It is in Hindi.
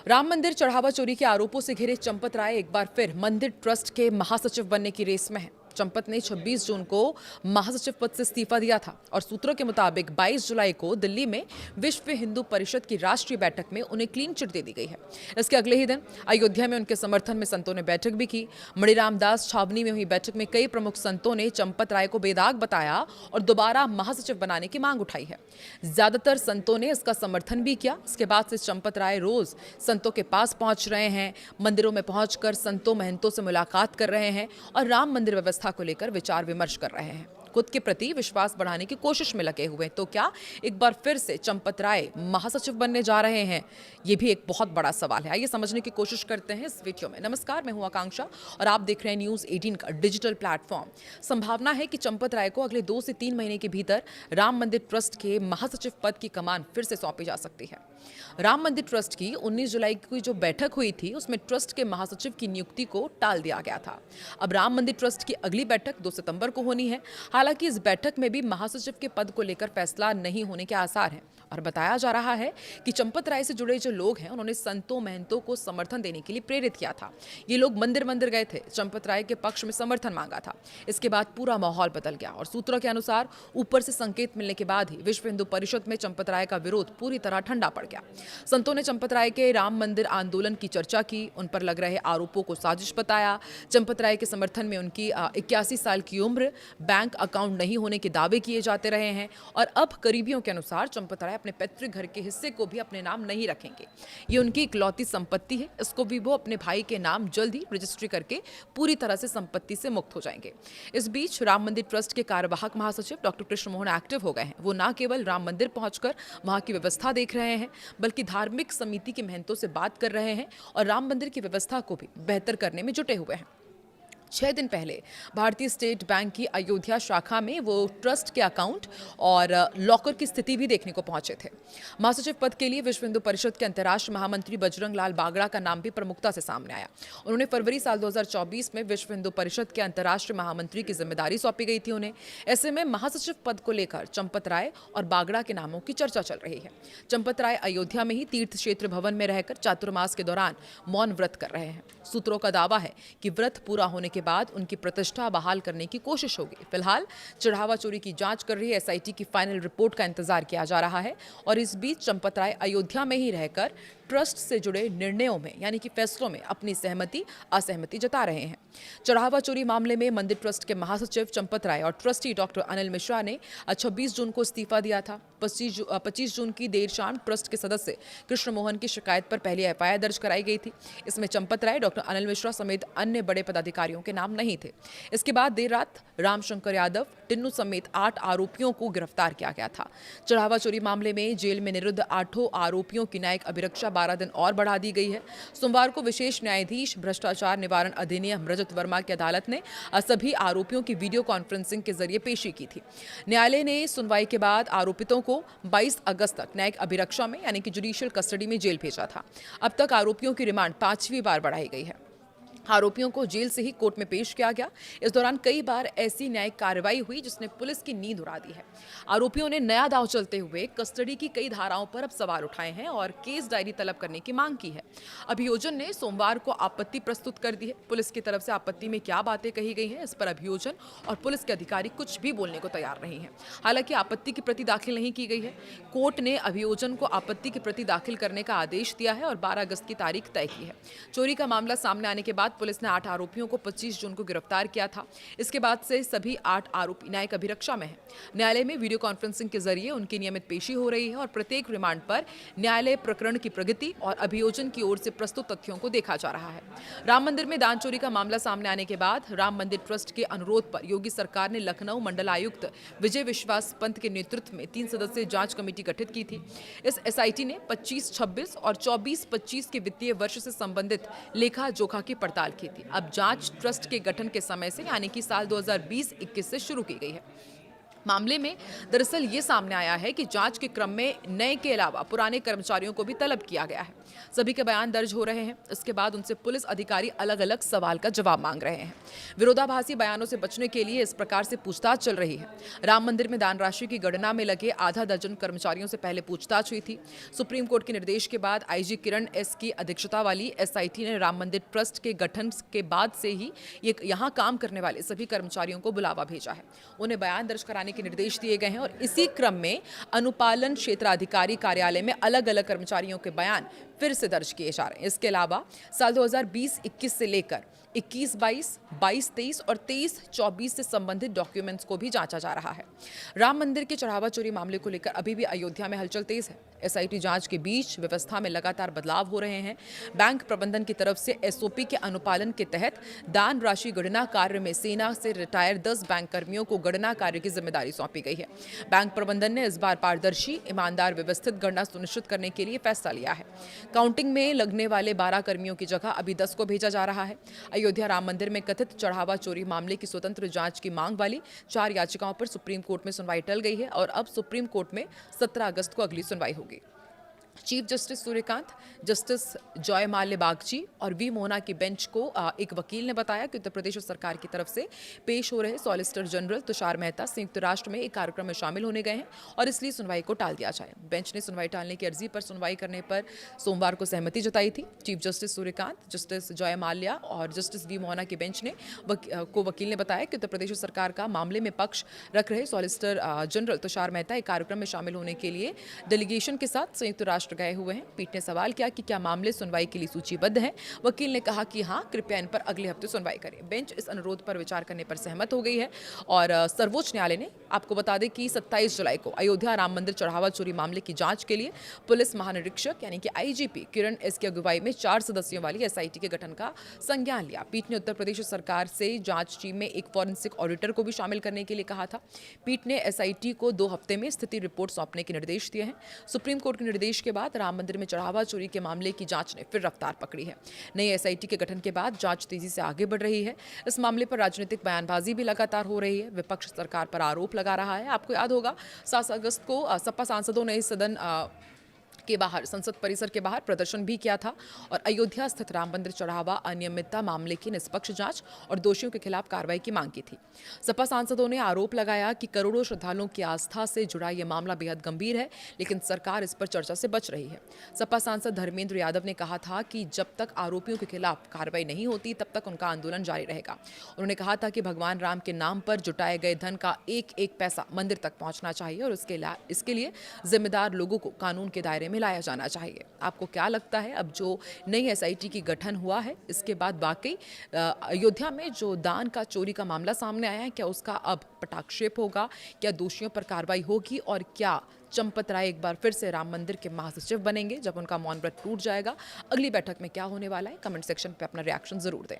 राम मंदिर चढ़ावा चोरी के आरोपों से घिरे चंपत राय एक बार फिर मंदिर ट्रस्ट के महासचिव बनने की रेस में है। चंपत ने 26 जून को महासचिव पद से इस्तीफा दिया था और सूत्रों के मुताबिक 22 जुलाई को दिल्ली में विश्व हिंदू परिषद की राष्ट्रीय बैठक में उन्हें क्लीन चिट दे दी गई है। इसके अगले ही दिन अयोध्या में उनके समर्थन में संतों ने बैठक भी की। मणिराम दास छावनी में हुई बैठक में कई प्रमुख संतों ने चंपत राय को बेदाग बताया और दोबारा महासचिव बनाने की मांग उठाई है। ज्यादातर संतों ने इसका समर्थन भी किया। इसके बाद से चंपत राय रोज संतों के पास पहुंच रहे हैं, मंदिरों में पहुंचकर संतों महंतों से मुलाकात कर रहे हैं और राम मंदिर व्यवस्था को लेकर विचार विमर्श कर रहे हैं। खुद के प्रति विश्वास बढ़ाने की कोशिश में लगे हुए। तो क्या एक बार फिर से चंपत राय महासचिव बनने जा रहे हैं? ये भी एक बहुत बड़ा सवाल है। आइए समझने की कोशिश करते हैं इस वीडियो में। नमस्कार, मैं हूं आकांक्षा और आप देख रहे हैं न्यूज़ 18 का डिजिटल प्लेटफॉर्म। संभावना है कि चंपत राय को अगले 2 से 3 महीने के भीतर राम मंदिर ट्रस्ट के महासचिव पद की कमान फिर से सौंपी जा सकती है। राम मंदिर ट्रस्ट की 19 जुलाई की जो बैठक हुई थी उसमें ट्रस्ट के महासचिव की नियुक्ति को टाल दिया गया था। अब राम मंदिर ट्रस्ट की अगली बैठक 2 सितंबर को होनी है। हालांकि इस बैठक में भी महासचिव के पद को लेकर फैसला नहीं होने के आसार हैं और बताया जा रहा है कि चंपत राय से जुड़े जो लोग हैं उन्होंने संतों महंतों को समर्थन देने के लिए प्रेरित किया था। ये लोग मंदिर मंदिर गए थे, चंपत राय के पक्ष में समर्थन मांगा था। इसके बाद पूरा माहौल बदल गया और सूत्रों के अनुसार ऊपर से संकेत मिलने के बाद ही विश्व हिंदू परिषद में चंपत राय का विरोध पूरी तरह ठंडा पड़ गया। संतों ने चंपत राय के राम मंदिर आंदोलन की चर्चा की, उन पर लग रहे आरोपों को साजिश बताया। चंपत राय के समर्थन में उनकी 81 साल की उम्र, बैंक अकाउंट नहीं होने के दावे किए जाते रहे हैं और अब करीबियों के अनुसार चंपत राय अपने पैतृक घर के हिस्से को भी अपने नाम नहीं रखेंगे। ये उनकी इकलौती संपत्ति है, इसको भी वो अपने भाई के नाम जल्द ही रजिस्ट्री करके पूरी तरह से संपत्ति से मुक्त हो जाएंगे। इस बीच राम मंदिर ट्रस्ट के कार्यवाहक महासचिव डॉक्टर कृष्ण मोहन एक्टिव हो गए हैं। वो न केवल राम मंदिर पहुंचकर वहां की व्यवस्था देख रहे हैं बल्कि धार्मिक समिति के महंतों से बात कर रहे हैं और राम मंदिर की व्यवस्था को भी बेहतर करने में जुटे हुए हैं। 6 दिन पहले भारतीय स्टेट बैंक की अयोध्या शाखा में वो ट्रस्ट के अकाउंट और लॉकर की स्थिति भी देखने को पहुंचे थे। महासचिव पद के लिए विश्व हिंदू परिषद के अंतर्राष्ट्रीय महामंत्री बजरंग लाल बागड़ा का नाम भी प्रमुखता से सामने आया। उन्होंने फरवरी साल 2024 में विश्व हिंदू परिषद के अंतर्राष्ट्रीय महामंत्री की जिम्मेदारी सौंपी गई थी उन्हें। ऐसे में महासचिव पद को लेकर चंपत राय और बागड़ा के नामों की चर्चा चल रही है। चंपत राय अयोध्या में ही तीर्थ क्षेत्र भवन में रहकर चातुर्मास के दौरान मौन व्रत कर रहे हैं। सूत्रों का दावा है कि व्रत पूरा होने के बाद उनकी प्रतिष्ठा बहाल करने की कोशिश होगी। फिलहाल चढ़ावा चोरी की जांच कर रही एसआईटी की फाइनल रिपोर्ट का इंतजार किया जा रहा है और इस बीच चंपत राय अयोध्या में ही रहकर ट्रस्ट से जुड़े निर्णयों में यानी कि फैसलों में अपनी सहमति असहमति जता रहे हैं। चढ़ावा चोरी मामले में मंदिर ट्रस्ट के महासचिव चंपत राय और ट्रस्टी डॉक्टर अनिल मिश्रा ने 26 जून को इस्तीफा दिया था। 25 जून की देर शाम ट्रस्ट के सदस्य कृष्ण मोहन की शिकायत पर पहली एफआईआर दर्ज कराई गई थी। इसमें चंपत राय, डॉक्टर अनिल मिश्रा समेत अन्य बड़े पदाधिकारियों के नाम नहीं थे। इसके बाद देर रात रामशंकर यादव, टिन्नू समेत 8 आरोपियों को गिरफ्तार किया गया था। चढ़ावा चोरी मामले में जेल में निरुद्ध 8 आरोपियों की न्यायिक अभिरक्षा 12 दिन और बढ़ा दी गई है। सोमवार को विशेष न्यायाधीश भ्रष्टाचार निवारण अधिनियम रजत वर्मा की अदालत ने सभी आरोपियों की वीडियो कॉन्फ्रेंसिंग के जरिए पेशी की थी। न्यायालय ने सुनवाई के बाद आरोपितों को 22 अगस्त तक न्यायिक अभिरक्षा में यानी कि जुडिशियल कस्टडी में जेल भेजा था। अब तक आरोपियों की रिमांड 5वीं बार बढ़ाई गई है। आरोपियों को जेल से ही कोर्ट में पेश किया गया। इस दौरान कई बार ऐसी न्यायिक कार्रवाई हुई जिसने पुलिस की नींद उड़ा दी है। आरोपियों ने नया दांव चलते हुए कस्टडी की कई धाराओं पर अब सवाल उठाए हैं और केस डायरी तलब करने की मांग की है। अभियोजन ने सोमवार को आपत्ति प्रस्तुत कर दी है। पुलिस की तरफ से आपत्ति में क्या बातें कही गई हैं, इस पर अभियोजन और पुलिस के अधिकारी कुछ भी बोलने को तैयार नहीं है। हालांकि आपत्ति की प्रति दाखिल नहीं की गई है। कोर्ट ने अभियोजन को आपत्ति की प्रति दाखिल करने का आदेश दिया है और 12 अगस्त की तारीख तय की है। चोरी का मामला सामने आने के बाद पुलिस ने 8 आरोपियों को 25 जून को गिरफ्तार किया था। इसके बाद से सभी 8 आरोपी न्यायिक अभिरक्षा में हैं। न्यायालय में वीडियो कॉन्फ्रेंसिंग के जरिए उनकी नियमित पेशी हो रही है और प्रत्येक रिमांड पर न्यायालय प्रकरण की प्रगति और अभियोजन की ओर से प्रस्तुत तथ्यों को देखा जा रहा है। राम मंदिर में दान चोरी का मामला सामने आने के बाद राम मंदिर ट्रस्ट के अनुरोध पर योगी सरकार ने लखनऊ मंडल आयुक्त विजय विश्वास पंत के नेतृत्व में 3 सदस्यीय जांच कमेटी गठित की थी। इस एसआईटी ने 25-26 और 24-25 के वित्तीय वर्ष से संबंधित लेखा जोखा की पड़ताल की थी। अब जांच ट्रस्ट के गठन के समय से यानी कि साल 2020-21 से शुरू की गई है। मामले में दरअसल ये सामने आया है कि जांच के क्रम में नए के अलावा पुराने कर्मचारियों को भी तलब किया गया है। सभी के बयान दर्ज हो रहे हैं। इसके बाद उनसे पुलिस अधिकारी अलग अलग सवाल का जवाब मांग रहे हैं। विरोधाभासी बयानों से बचने के लिए इस प्रकार से पूछताछ चल रही है। राम मंदिर में दान राशि की गणना में लगे आधा दर्जन कर्मचारियों से पहले पूछताछ हुई थी। सुप्रीम कोर्ट के निर्देश के बाद आईजी किरण एस की अध्यक्षता वाली एसआईटी ने राम मंदिर ट्रस्ट के गठन के बाद से ही यहाँ काम करने वाले सभी कर्मचारियों को बुलावा भेजा है। उन्हें बयान दर्ज कराने के निर्देश दिए गए हैं और इसी क्रम में अनुपालन क्षेत्राधिकारी कार्यालय में अलग अलग कर्मचारियों के बयान फिर से दर्ज किए जा रहे हैं। इसके अलावा साल 2020-21 से लेकर 21-22, 22-23 और 23-24 से संबंधित डॉक्यूमेंट्स को भी जांचा जा रहा है। राम मंदिर के चढ़ावा चोरी मामले को लेकर अभी भी अयोध्या में हलचल तेज है। एसआईटी जांच के बीच व्यवस्था में लगातार बदलाव हो रहे हैं। बैंक प्रबंधन की तरफ से एसओपी के अनुपालन के तहत दान राशि गणना कार्य में सेना से रिटायर 10 बैंक कर्मियों को गणना कार्य की जिम्मेदारी सौंपी गई है। बैंक प्रबंधन ने इस बार पारदर्शी, ईमानदार, व्यवस्थित गणना सुनिश्चित करने के लिए फैसला लिया है। काउंटिंग में लगने वाले 12 कर्मियों की जगह अभी 10 को भेजा जा रहा है। अयोध्या राम मंदिर में कथित चढ़ावा चोरी मामले की स्वतंत्र जांच की मांग वाली 4 याचिकाओं पर सुप्रीम कोर्ट में सुनवाई टल गई है और अब सुप्रीम कोर्ट में 17 अगस्त को अगली सुनवाई होगी। Chief justice Suryakant, justice Joymalya Bagchi और वी मोहना की बेंच को एक वकील ने बताया कि उत्तर प्रदेश सरकार की तरफ से पेश हो रहे सॉलिसिटर जनरल तुषार मेहता संयुक्त राष्ट्र में एक कार्यक्रम में शामिल होने गए हैं और इसलिए सुनवाई को टाल दिया जाए। बेंच ने सुनवाई टालने की अर्जी पर सुनवाई करने पर सोमवार को सहमति जताई थी। Chief justice Suryakant, justice Joy Mallya और जस्टिस वी मोहना की बेंच ने वकील ने बताया कि उत्तर प्रदेश सरकार का मामले में पक्ष रख रहे सॉलिसिटर जनरल तुषार मेहता एक कार्यक्रम में शामिल होने के लिए डेलीगेशन के साथ संयुक्त राष्ट्र गए हुए हैं। पीठ ने सवाल किया कि क्या मामले सुनवाई के लिए सूचीबद्ध हैं। वकील ने कहा कि हां, कृपया इन पर अगले हफ्ते सुनवाई करें। बेंच इस अनुरोध पर विचार करने पर सहमत हो गई है और सर्वोच्च न्यायालय ने, आपको बता दें कि 27 जुलाई को अयोध्या राम मंदिर चढ़ावा चोरी मामले की जांच के लिए पुलिस महानिरीक्षक यानी कि आईजीपी किरण एस की अगुवाई में 4 सदस्यों वाली एसआईटी के गठन का संज्ञान लिया। पीठ ने उत्तर प्रदेश सरकार से जांच टीम में एक फॉरेंसिक ऑडिटर को भी शामिल करने के लिए कहा था। पीठ ने एसआईटी को 2 हफ्ते में स्थिति रिपोर्ट सौंपने के निर्देश दिए हैं। सुप्रीम कोर्ट के निर्देश के बाद राम मंदिर में चढ़ावा चोरी के मामले की जांच ने फिर रफ्तार पकड़ी है। नई एसआईटी के गठन के बाद जांच तेजी से आगे बढ़ रही है। इस मामले पर राजनीतिक बयानबाजी भी लगातार हो रही है। विपक्ष सरकार पर आरोप लगा रहा है। आपको याद होगा 7 अगस्त को सपा सांसदों ने सदन के बाहर, संसद परिसर के बाहर प्रदर्शन भी किया था और अयोध्या स्थित राम मंदिर चढ़ावा अनियमितता मामले की निष्पक्ष जांच और दोषियों के खिलाफ कार्रवाई की मांग की थी। सपा सांसदों ने आरोप लगाया कि करोड़ों श्रद्धालुओं की आस्था से जुड़ा यह मामला बेहद गंभीर है, लेकिन सरकार इस पर चर्चा से बच रही है। सपा सांसद धर्मेंद्र यादव ने कहा था कि जब तक आरोपियों के खिलाफ कार्रवाई नहीं होती तब तक उनका आंदोलन जारी रहेगा। उन्होंने कहा था कि भगवान राम के नाम पर जुटाए गए धन का एक एक पैसा मंदिर तक पहुंचना चाहिए और इसके लिए जिम्मेदार लोगों को कानून के दायरे में लाया जाना चाहिए। आपको क्या लगता है, अब जो नई एसआईटी की गठन हुआ है इसके बाद वाकई अयोध्या में जो दान का चोरी का मामला सामने आया है, क्या उसका अब पटाक्षेप होगा, क्या दोषियों पर कार्रवाई होगी और क्या चंपत राय एक बार फिर से राम मंदिर के महासचिव बनेंगे जब उनका मौन व्रत टूट जाएगा? अगली बैठक में क्या होने वाला है, कमेंट सेक्शन पे अपना रिएक्शन जरूर दें।